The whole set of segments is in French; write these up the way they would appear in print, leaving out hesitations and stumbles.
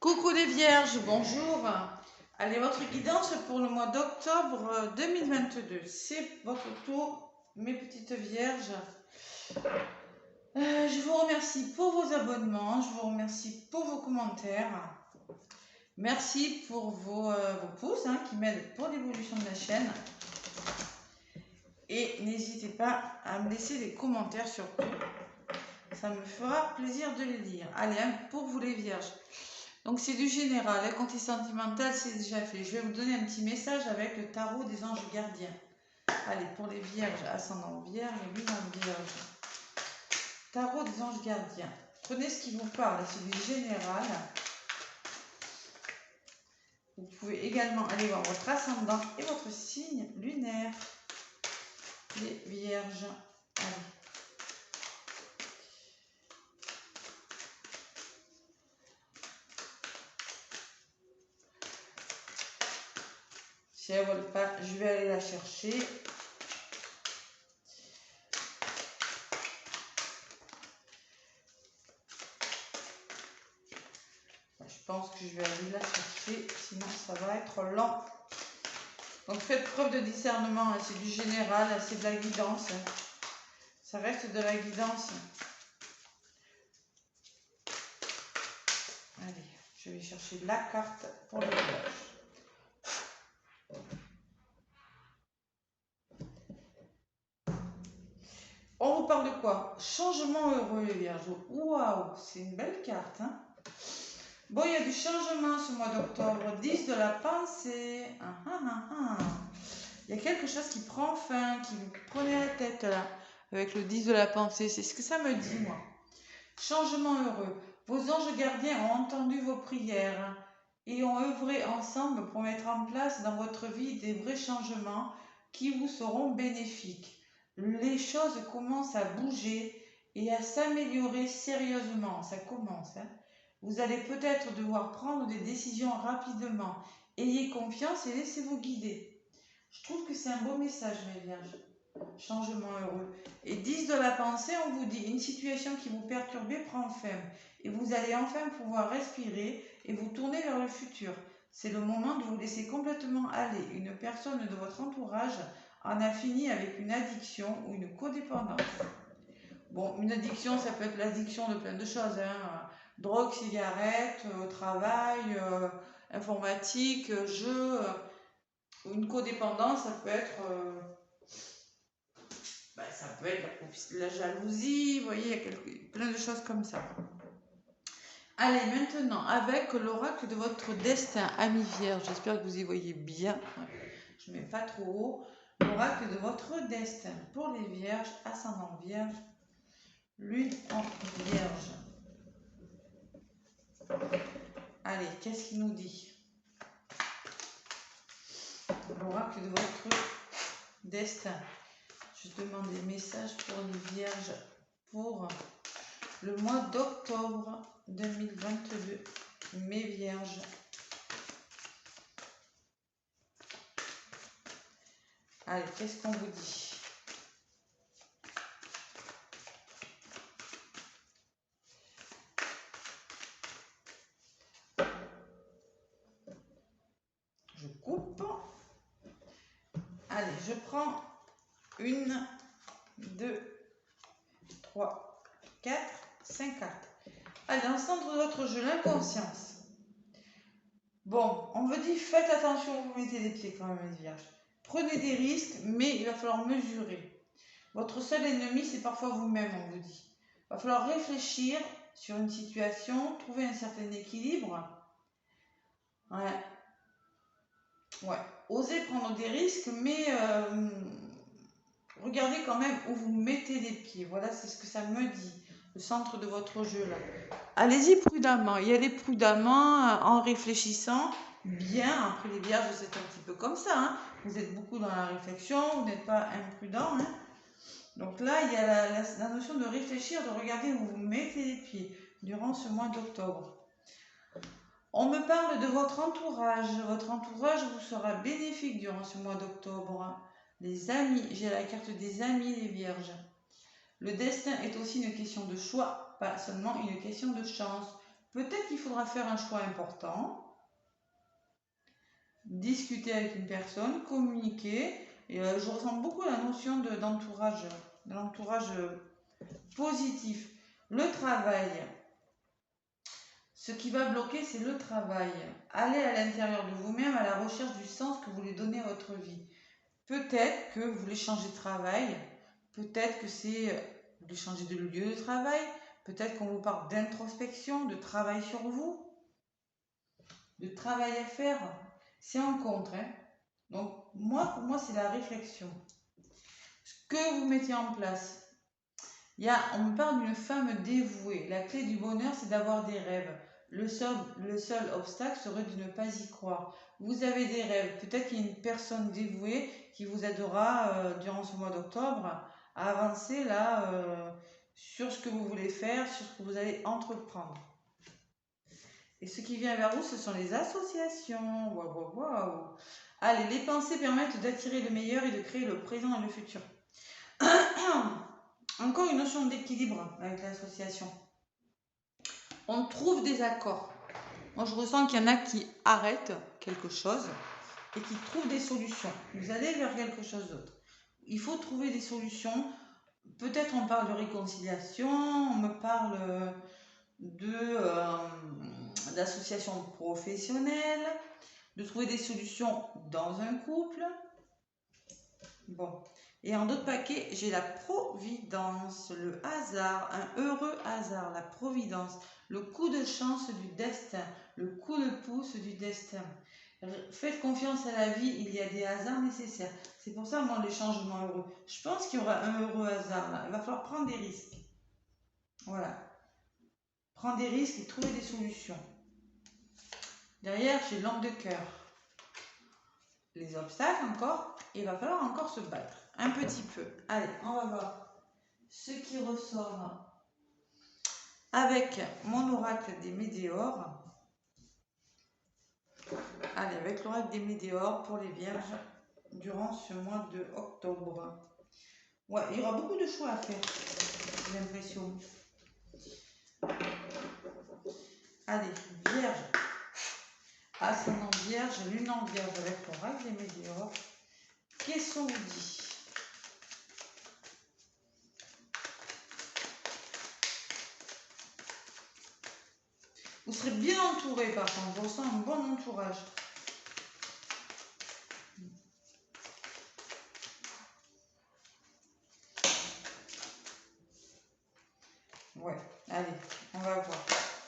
Coucou les vierges, bonjour. Allez, votre guidance pour le mois d'octobre 2022. C'est votre tour, mes petites vierges. Je vous remercie pour vos abonnements, je vous remercie pour vos commentaires. Merci pour vos pouces qui m'aident pour l'évolution de la chaîne. Et n'hésitez pas à me laisser des commentaires surtout. Ça me fera plaisir de les lire. Allez, pour vous les vierges. Donc c'est du général, le côté sentimental c'est déjà fait. Je vais vous donner un petit message avec le tarot des anges gardiens. Allez, pour les vierges, ascendant vierge, lune en vierge. Tarot des anges gardiens. Prenez ce qui vous parle, c'est du général. Vous pouvez également aller voir votre ascendant et votre signe lunaire. Les vierges. Allez. Si elle ne vole pas, je vais aller la chercher. Je pense que je vais aller la chercher, sinon ça va être long. Donc faites preuve de discernement, c'est du général, c'est de la guidance. Ça reste de la guidance. Allez, je vais chercher la carte pour les vierges. On vous parle de quoi? Changement heureux les vierges. Waouh, c'est une belle carte. Bon, il y a du changement ce mois d'octobre. 10 de la pensée. Il y a quelque chose qui prend fin, qui vous prenez la tête là, avec le 10 de la pensée. C'est ce que ça me dit, moi. Changement heureux. Vos anges gardiens ont entendu vos prières et ont œuvré ensemble pour mettre en place dans votre vie des vrais changements qui vous seront bénéfiques. Les choses commencent à bouger et à s'améliorer sérieusement. Ça commence. Vous allez peut-être devoir prendre des décisions rapidement. Ayez confiance et laissez-vous guider. Je trouve que c'est un beau message, mes vierges. Changement heureux. Et 10 de la pensée, on vous dit une situation qui vous perturbait prend fin. Et vous allez enfin pouvoir respirer et vous tourner vers le futur. C'est le moment de vous laisser complètement aller. Une personne de votre entourage en a fini avec une addiction ou une codépendance. Bon, une addiction, ça peut être l'addiction de plein de choses. Drogue, cigarette, travail, informatique, jeu. Une codépendance, ça peut être... ça peut être la jalousie, vous voyez, il y a plein de choses comme ça. Allez, maintenant, avec l'oracle de votre destin, ami vierge, j'espère que vous y voyez bien, je ne mets pas trop haut, l'oracle de votre destin pour les vierges, ascendant vierge, lune en vierge. Allez, qu'est-ce qu'il nous dit? L'oracle de votre destin. Je demande des messages pour les vierges pour le mois d'octobre 2022. Mes vierges. Allez, qu'est-ce qu'on vous dit? Je coupe. Allez, je prends 1, 2, 3, 4, 5 cartes. Allez, dans le centre de votre jeu, l'inconscience. Bon, on vous dit, faites attention où vous mettez les pieds quand même, les vierges. Prenez des risques, mais il va falloir mesurer. Votre seul ennemi, c'est parfois vous-même, on vous dit. Il va falloir réfléchir sur une situation, trouver un certain équilibre. Ouais. Osez prendre des risques, mais regardez quand même où vous mettez les pieds. Voilà, c'est ce que ça me dit. Le centre de votre jeu là. Allez-y prudemment. Y allez prudemment en réfléchissant bien. Après les vierges, c'est un petit peu comme ça. Vous êtes beaucoup dans la réflexion, vous n'êtes pas imprudent. Donc là, il y a la notion de réfléchir, de regarder où vous mettez les pieds durant ce mois d'octobre. On me parle de votre entourage. Votre entourage vous sera bénéfique durant ce mois d'octobre. Les amis, j'ai la carte des amis, les vierges. Le destin est aussi une question de choix, pas seulement une question de chance. Peut-être qu'il faudra faire un choix important, discuter avec une personne, communiquer. Et je ressens beaucoup la notion d'entourage, de l'entourage positif. Le travail, ce qui va bloquer, c'est le travail. Allez à l'intérieur de vous-même à la recherche du sens que vous voulez donner à votre vie. Peut-être que vous voulez changer de travail, peut-être que vous voulez changer de lieu de travail, peut-être qu'on vous parle d'introspection, de travail sur vous, de travail à faire. C'est en contre. Hein. Donc, pour moi, c'est la réflexion. Ce que vous mettez en place. On me parle d'une femme dévouée. La clé du bonheur, c'est d'avoir des rêves. Le seul obstacle serait de ne pas y croire. Vous avez des rêves. Peut-être qu'il y a une personne dévouée qui vous aidera durant ce mois d'octobre à avancer là sur ce que vous voulez faire, sur ce que vous allez entreprendre. Et ce qui vient vers vous, ce sont les associations. Waouh, waouh. Allez, les pensées permettent d'attirer le meilleur et de créer le présent et le futur. Encore une notion d'équilibre avec l'association. On trouve des accords. Moi, je ressens qu'il y en a qui arrêtent quelque chose et qui trouvent des solutions. Vous allez vers quelque chose d'autre. Il faut trouver des solutions. Peut-être on parle de réconciliation, on me parle d'associations professionnelles, de trouver des solutions dans un couple. Bon. Et en d'autres paquets, j'ai la providence, le hasard, un heureux hasard, la providence, le coup de chance du destin, le coup de pouce du destin. Faites confiance à la vie, il y a des hasards nécessaires. C'est pour ça, moi, les changements heureux. Je pense qu'il y aura un heureux hasard là. Il va falloir prendre des risques. Voilà. Prendre des risques et trouver des solutions. Derrière, j'ai l'homme de cœur. Les obstacles encore, et il va falloir encore se battre. Un petit peu. Allez, on va voir ce qui ressort avec mon oracle des météores. Allez, avec l'oracle des météores pour les vierges durant ce mois de octobre. Ouais, il y aura beaucoup de choix à faire, j'ai l'impression. Allez, vierge. Ascendant vierge, lune en vierge avec l'oracle des météores. Qu'est-ce qu'on vous dit ? Vous serez bien entouré par contre, je ressens un bon entourage. Ouais, allez, on va voir.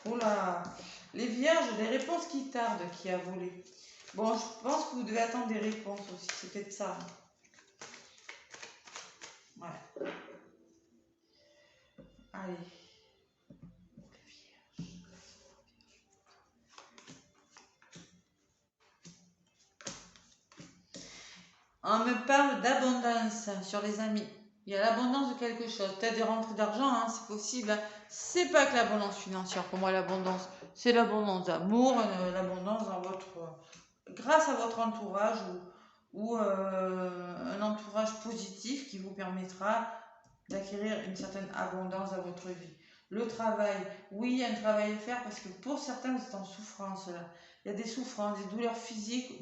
Oula, les vierges, des réponses qui tardent, qui a volé. Bon, je pense que vous devez attendre des réponses aussi, c'est peut-être ça. Ouais. Allez. On me parle d'abondance sur les amis. Il y a l'abondance de quelque chose. Peut-être des rentrées d'argent, hein, c'est possible. C'est pas que l'abondance financière. Pour moi, l'abondance, c'est l'abondance d'amour, l'abondance dans grâce à votre entourage ou un entourage positif qui vous permettra d'acquérir une certaine abondance dans votre vie. Le travail, oui, il y a un travail à faire parce que pour certains, vous êtes en souffrance là. Il y a des souffrances, des douleurs physiques,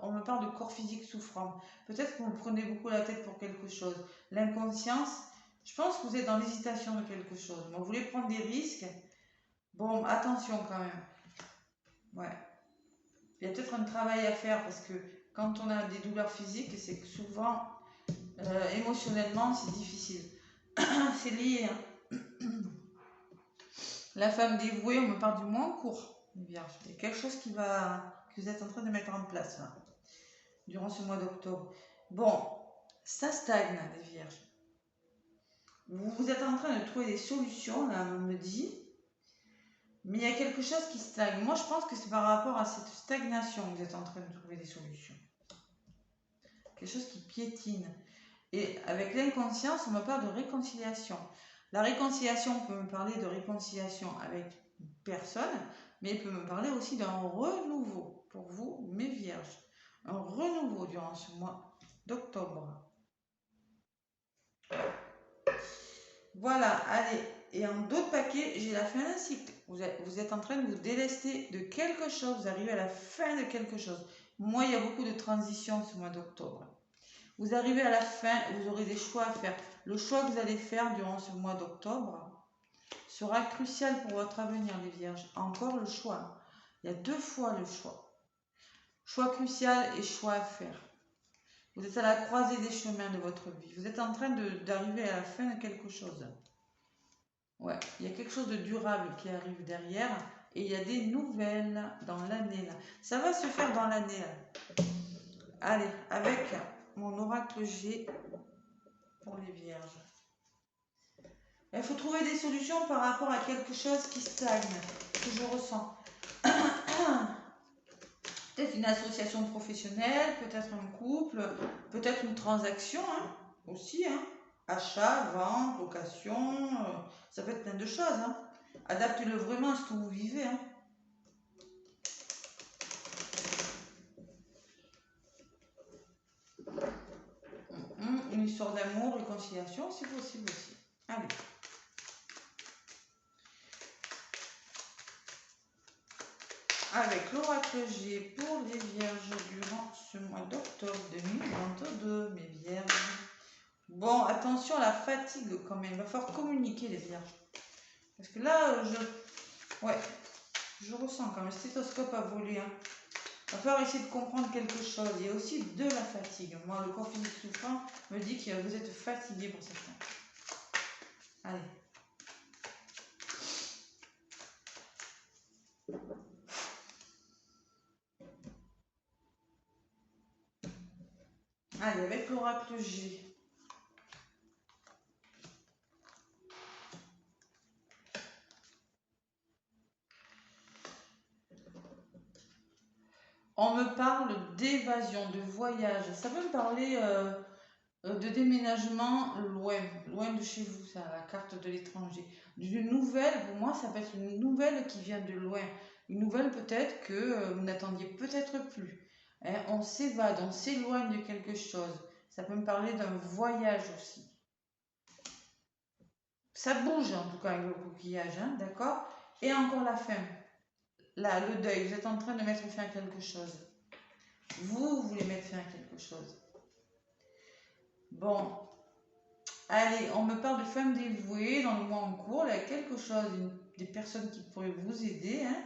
on me parle de corps physique souffrant. Peut-être que vous prenez beaucoup la tête pour quelque chose. L'inconscience, je pense que vous êtes dans l'hésitation de quelque chose. Mais vous voulez prendre des risques. Bon, attention quand même. Ouais. Il y a peut-être un travail à faire parce que quand on a des douleurs physiques, c'est que souvent, émotionnellement, c'est difficile. C'est lié. Hein. La femme dévouée, on me parle du moins court. Vierge. Il y a quelque chose que vous êtes en train de mettre en place là, durant ce mois d'octobre. Bon, ça stagne les vierges. Vous êtes en train de trouver des solutions, là, on me dit. Mais il y a quelque chose qui stagne. Moi, je pense que c'est par rapport à cette stagnation que vous êtes en train de trouver des solutions. Quelque chose qui piétine. Et avec l'inconscience, on me parle de réconciliation. La réconciliation peut me parler de réconciliation avec une personne, mais il peut me parler aussi d'un renouveau pour vous, mes vierges. Un renouveau durant ce mois d'octobre. Voilà, allez. Et en d'autres paquets, j'ai la fin d'un cycle. Vous êtes en train de vous délester de quelque chose, vous arrivez à la fin de quelque chose. Moi, il y a beaucoup de transitions ce mois d'octobre. Vous arrivez à la fin, vous aurez des choix à faire. Le choix que vous allez faire durant ce mois d'octobre sera crucial pour votre avenir, les vierges. Encore le choix. Il y a 2 fois le choix. Choix crucial et choix à faire. Vous êtes à la croisée des chemins de votre vie. Vous êtes en train d'arriver à la fin de quelque chose. Ouais, il y a quelque chose de durable qui arrive derrière et il y a des nouvelles dans l'année là. Ça va se faire dans l'année là. Allez, avec mon oracle G pour les vierges. Il faut trouver des solutions par rapport à quelque chose qui stagne, que je ressens. Peut-être une association professionnelle, peut-être un couple, peut-être une transaction hein, aussi. Hein. Achat, vente, location, ça peut être plein de choses. Hein. Adaptez-le vraiment à ce que vous vivez. Hein. Une histoire d'amour, réconciliation, c'est possible aussi. Allez. Avec l'oracle G pour les vierges durant ce mois d'octobre 2022, mes vierges. Bon, attention à la fatigue quand même. Il va falloir communiquer les vierges. Parce que là, je ressens quand même le stéthoscope à voler. Hein. Il va falloir essayer de comprendre quelque chose. Il y a aussi de la fatigue. Moi, le corps physique souffrant me dit que vous êtes fatigué pour certains. Allez. Allez, avec l'oracle G. On me parle d'évasion, de voyage. Ça peut me parler de déménagement loin de chez vous, ça, la carte de l'étranger. D'une nouvelle, pour moi, ça peut être une nouvelle qui vient de loin. Une nouvelle peut-être que vous n'attendiez peut-être plus. Hein, on s'évade, on s'éloigne de quelque chose. Ça peut me parler d'un voyage aussi. Ça bouge en tout cas avec le coquillage, hein, d'accord? Et encore la fin. Là, le deuil, vous êtes en train de mettre fin à quelque chose. Vous voulez mettre fin à quelque chose. Bon, allez, on me parle de femmes dévouées dans le mois en cours. Il y a quelque chose, des personnes qui pourraient vous aider, hein,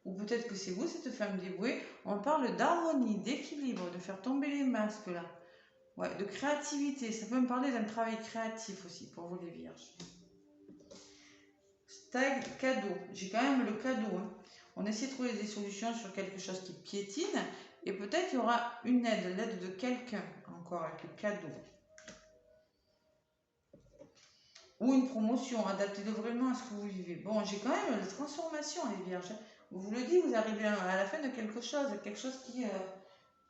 ou peut-être que c'est vous, cette femme dévouée. On parle d'harmonie, d'équilibre, de faire tomber les masques là. Ouais, de créativité. Ça peut me parler d'un travail créatif aussi pour vous les vierges. Stag, cadeau. J'ai quand même le cadeau. Hein. On essaie de trouver des solutions sur quelque chose qui piétine. Et peut-être qu'il y aura une aide, l'aide de quelqu'un encore avec le cadeau. Ou une promotion, adaptez-le vraiment à ce que vous vivez. Bon, j'ai quand même la transformation, les vierges. Vous le dites, vous arrivez à la fin de quelque chose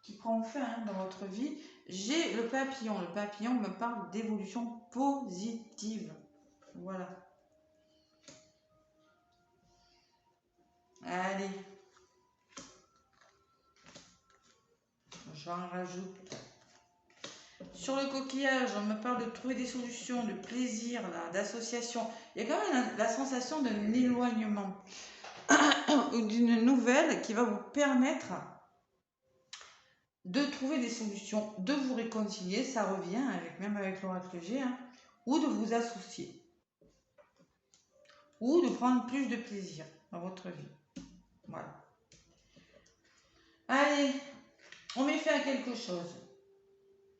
qui prend fin hein, dans votre vie. J'ai le papillon. Le papillon me parle d'évolution positive. Voilà. Allez. J'en rajoute. Sur le coquillage, on me parle de trouver des solutions, de plaisir, d'association. Il y a quand même la sensation d'un éloignement ou d'une nouvelle qui va vous permettre de trouver des solutions, de vous réconcilier, ça revient même avec l'oracle G, hein, ou de vous associer, ou de prendre plus de plaisir dans votre vie. Voilà. Allez, on met fin à quelque chose.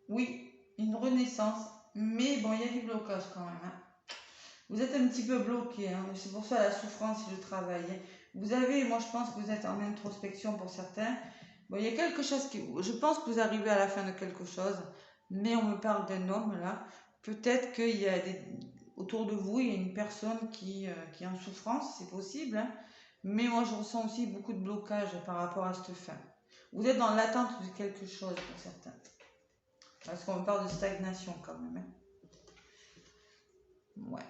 Oui, une renaissance, mais bon, il y a des blocages quand même. Hein. Vous êtes un petit peu bloqué, hein. C'est pour ça la souffrance et le travail. Hein. Vous avez, moi je pense que vous êtes en introspection pour certains. Bon, il y a quelque chose qui... Je pense que vous arrivez à la fin de quelque chose, mais on me parle d'un homme là. Peut-être qu'il y a autour de vous, il y a une personne qui est en souffrance, c'est possible. Hein. Mais moi je ressens aussi beaucoup de blocages par rapport à cette fin. Vous êtes dans l'attente de quelque chose pour certains. Parce qu'on me parle de stagnation quand même. Hein. Ouais.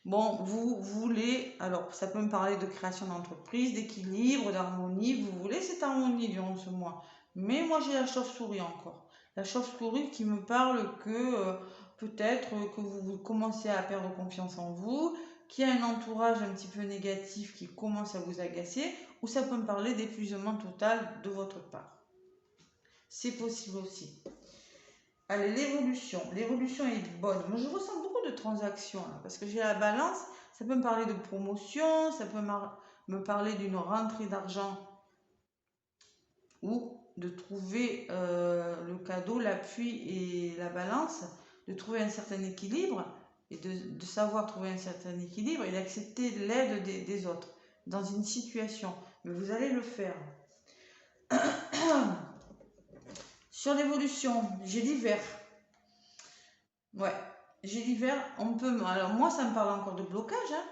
Bon, vous voulez, alors ça peut me parler de création d'entreprise, d'équilibre, d'harmonie, vous voulez cette harmonie durant ce mois. Mais moi j'ai la chauve-souris encore. La chauve-souris qui me parle que peut-être que vous commencez à perdre confiance en vous, qu'il y a un entourage un petit peu négatif qui commence à vous agacer, ou ça peut me parler d'épuisement total de votre part. C'est possible aussi. Allez, l'évolution. L'évolution est bonne. Moi, je ressens beaucoup de transactions, là, parce que j'ai la balance. Ça peut me parler de promotion, ça peut me parler d'une rentrée d'argent ou de trouver le cadeau, l'appui et la balance, de trouver un certain équilibre et de savoir trouver un certain équilibre et d'accepter l'aide des autres dans une situation. Mais vous allez le faire. Sur l'évolution, j'ai l'hiver. Ouais, j'ai l'hiver. Alors moi, ça me parle encore de blocage. Hein.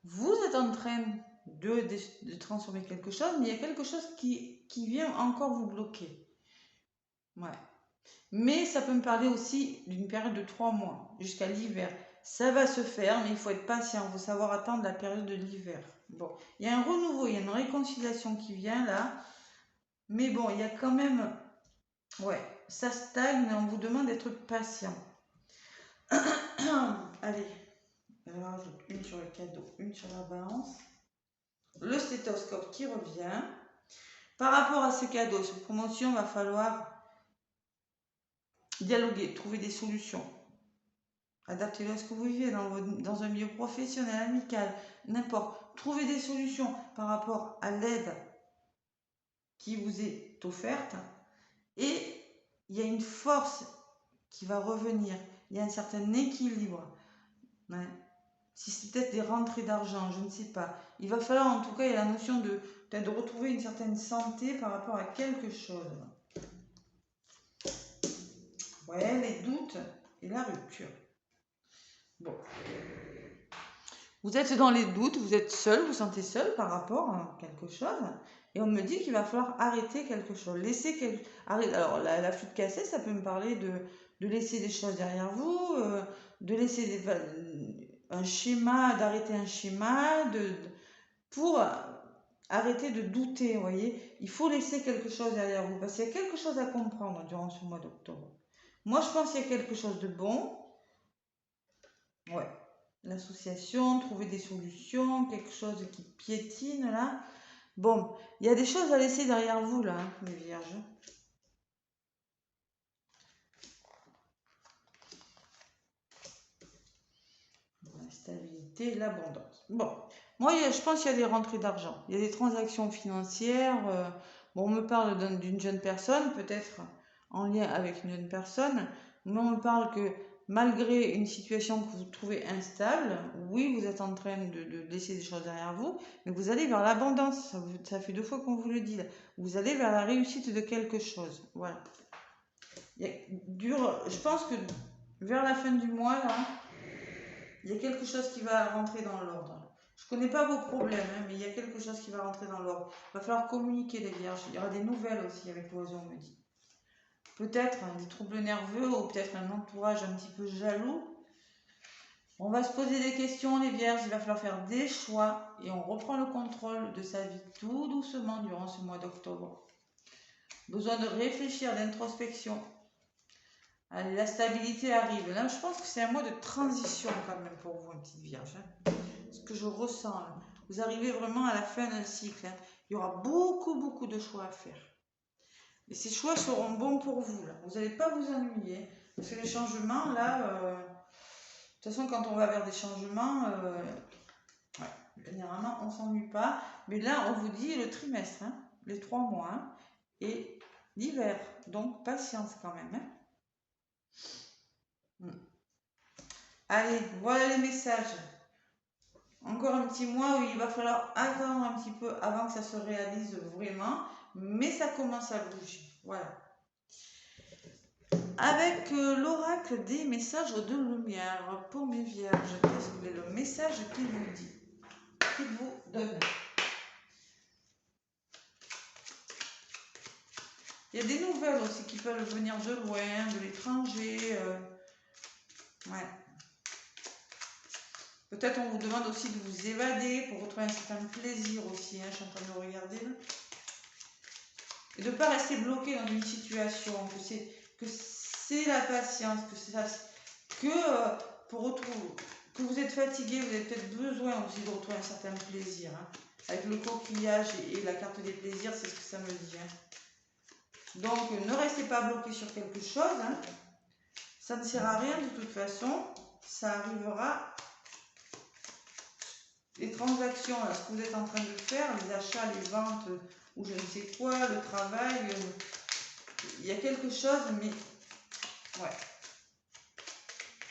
Vous êtes en train de transformer quelque chose, mais il y a quelque chose qui vient encore vous bloquer. Ouais. Mais ça peut me parler aussi d'une période de 3 mois, jusqu'à l'hiver. Ça va se faire, mais il faut être patient, il faut savoir attendre la période de l'hiver. Bon, il y a un renouveau, il y a une réconciliation qui vient là. Mais bon, il y a quand même... Ouais, ça stagne, mais on vous demande d'être patient. Allez, alors rajoute une sur le cadeau, une sur la balance. Le stéthoscope qui revient. Par rapport à ces cadeaux, cette promotion, il va falloir dialoguer, trouver des solutions. Adaptez-le à ce que vous vivez dans un milieu professionnel, amical, n'importe. Trouvez des solutions par rapport à l'aide qui vous est offerte. Et il y a une force qui va revenir. Il y a un certain équilibre. Ouais. Si c'est peut-être des rentrées d'argent, je ne sais pas. Il va falloir en tout cas, il y a la notion de retrouver une certaine santé par rapport à quelque chose. Ouais, les doutes et la rupture. Bon. Vous êtes dans les doutes, vous êtes seul, vous sentez seul par rapport à quelque chose. Et on me dit qu'il va falloir arrêter quelque chose. Alors, la flûte cassée, ça peut me parler de laisser des choses derrière vous, de laisser un schéma, d'arrêter un schéma, pour arrêter de douter, vous voyez. Il faut laisser quelque chose derrière vous, parce qu'il y a quelque chose à comprendre durant ce mois d'octobre. Moi, je pense qu'il y a quelque chose de bon. Ouais. L'association, trouver des solutions, quelque chose qui piétine là. Bon, il y a des choses à laisser derrière vous là, hein, les vierges. La stabilité, l'abondance. Bon, moi je pense qu'il y a des rentrées d'argent, il y a des transactions financières. Bon, on me parle d'une jeune personne, peut-être en lien avec une jeune personne, mais on me parle que malgré une situation que vous trouvez instable, oui, vous êtes en train de laisser des choses derrière vous, mais vous allez vers l'abondance. Ça fait 2 fois qu'on vous le dit. Là. Vous allez vers la réussite de quelque chose. Voilà. Je pense que vers la fin du mois, là, il y a quelque chose qui va rentrer dans l'ordre. Je ne connais pas vos problèmes, hein, mais il y a quelque chose qui va rentrer dans l'ordre. Il va falloir communiquer, les vierges. Il y aura des nouvelles aussi avec l'oiseau, on me dit. Peut-être des troubles nerveux ou peut-être un entourage un petit peu jaloux. On va se poser des questions, les vierges. Il va falloir faire des choix et on reprend le contrôle de sa vie tout doucement durant ce mois d'octobre. Besoin de réfléchir, d'introspection. Allez, la stabilité arrive. Là, je pense que c'est un mois de transition quand même pour vous, une petite vierge. Hein. Ce que je ressens là. Vous arrivez vraiment à la fin d'un cycle. Hein. Il y aura beaucoup, beaucoup de choix à faire. Et ces choix seront bons pour vous. Là. Vous n'allez pas vous ennuyer. Parce que les changements, là, de toute façon, quand on va vers des changements, ouais, généralement, on ne s'ennuie pas. Mais là, on vous dit le trimestre, hein, les 3 mois, hein, et l'hiver. Donc, patience quand même. Hein. Allez, voilà les messages. Encore un petit mois où il va falloir attendre un petit peu avant que ça se réalise vraiment. Mais ça commence à bouger. Voilà. Avec l'oracle des messages de lumière pour mes vierges. Qu'est-ce que le message qu'il vous dit, qu'il vous donne? Il y a des nouvelles aussi qui peuvent venir de loin, de l'étranger. Ouais. Peut-être on vous demande aussi de vous évader pour retrouver un certain plaisir aussi. Hein, je suis en train de regarder là. Et de ne pas rester bloqué dans une situation. Que c'est la patience. Pour que vous êtes fatigué, vous avez peut-être besoin aussi de retrouver un certain plaisir. Hein. Avec le coquillage et la carte des plaisirs, c'est ce que ça me dit. Hein. Donc, ne restez pas bloqué sur quelque chose. Hein. Ça ne sert à rien de toute façon. Ça arrivera. Les transactions, là, ce que vous êtes en train de faire, les achats, les ventes, ou je ne sais quoi, le travail, il y a quelque chose, mais ouais.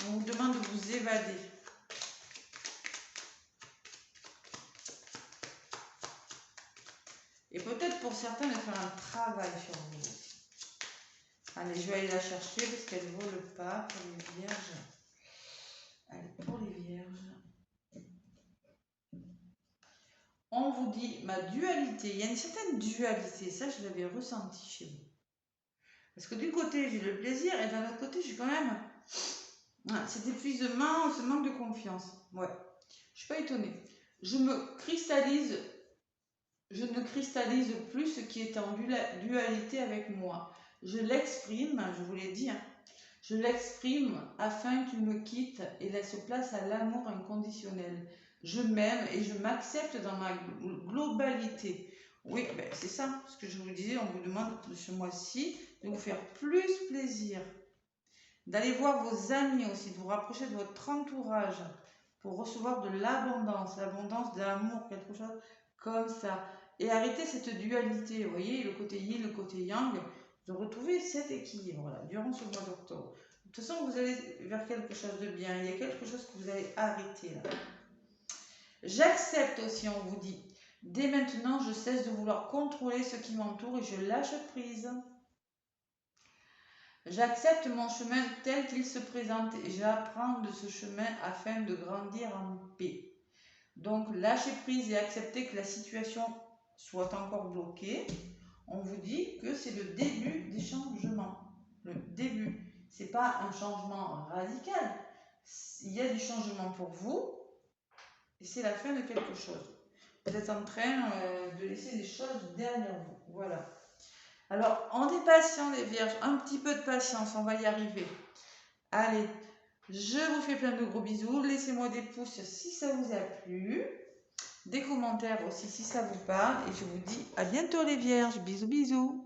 On vous demande de vous évader. Et peut-être pour certains de faire un travail sur vous aussi. Allez, je vais aller la chercher parce qu'elle ne vole pas pour les vierges. Allez, pour les vierges. On vous dit ma dualité. Il y a une certaine dualité. Ça, je l'avais ressenti chez vous. Parce que du côté, j'ai le plaisir et d'un autre côté, j'ai quand même cet épuisement, ce manque de confiance. Ouais, je suis pas étonnée. Je ne cristallise plus ce qui est en dualité avec moi. Je l'exprime, je vous l'ai dit, hein, je l'exprime afin qu'il me quitte et laisse place à l'amour inconditionnel. Je m'aime et je m'accepte dans ma globalité. Oui, ben c'est ça, ce que je vous disais, on vous demande de ce mois-ci de vous faire plus plaisir, d'aller voir vos amis aussi, de vous rapprocher de votre entourage pour recevoir de l'abondance d'amour, quelque chose comme ça. Et arrêter cette dualité, vous voyez, le côté yin, le côté yang, de retrouver cet équilibre là, durant ce mois d'octobre. De toute façon, vous allez vers quelque chose de bien, il y a quelque chose que vous allez arrêter là. J'accepte aussi, on vous dit, dès maintenant, je cesse de vouloir contrôler ce qui m'entoure et je lâche prise. J'accepte mon chemin tel qu'il se présente et j'apprends de ce chemin afin de grandir en paix. Donc, lâcher prise et accepter que la situation soit encore bloquée. On vous dit que c'est le début des changements. Le début. Ce n'est pas un changement radical. Il y a du changement pour vous et c'est la fin de quelque chose. Vous êtes en train de laisser des choses derrière vous. Voilà. Alors, on est patient les vierges, un petit peu de patience, on va y arriver. Allez, je vous fais plein de gros bisous, laissez-moi des pouces si ça vous a plu, des commentaires aussi si ça vous parle, et je vous dis à bientôt les vierges, bisous bisous.